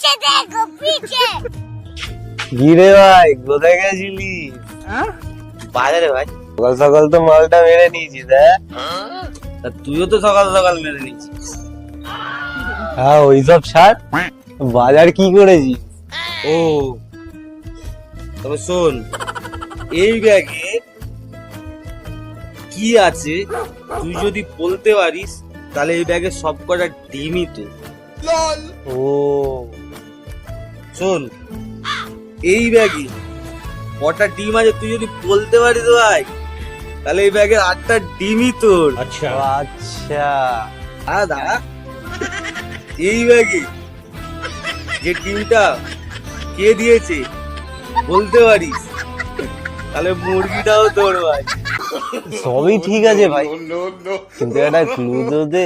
पीछे देखो पीछे। গিরে ভাই কোথায় গেছিলিস? বাজারে ভাই। সকাল সকাল তো মালটা মেরে নিয়েছিস। তা তুইও তো সকাল সকাল মেরে নিচ্ছিস। হ্যাঁ ওইসব ছাড়, বাজার কি করেছিস? ও তবে শোন, এই ব্যাগে কি আছে তুই যদি বলতে পারিস তাহলে এই ব্যাগে সব কটা ডিমই তো। ও শোন, এই ব্যাগে কটা ডিম আছে তুই যদি বলতে পারিস ভাই তাহলে এই ব্যাগের 8টা ডিমই তোর। আচ্ছা, দাদা এই ব্যাগে যে ডিমটা কে দিয়েছে বলতে পারিস তাহলে মুরগিটাও তোর ভাই। সবই ঠিক আছে ভাই, কিন্তু একটা ক্লু তো দে।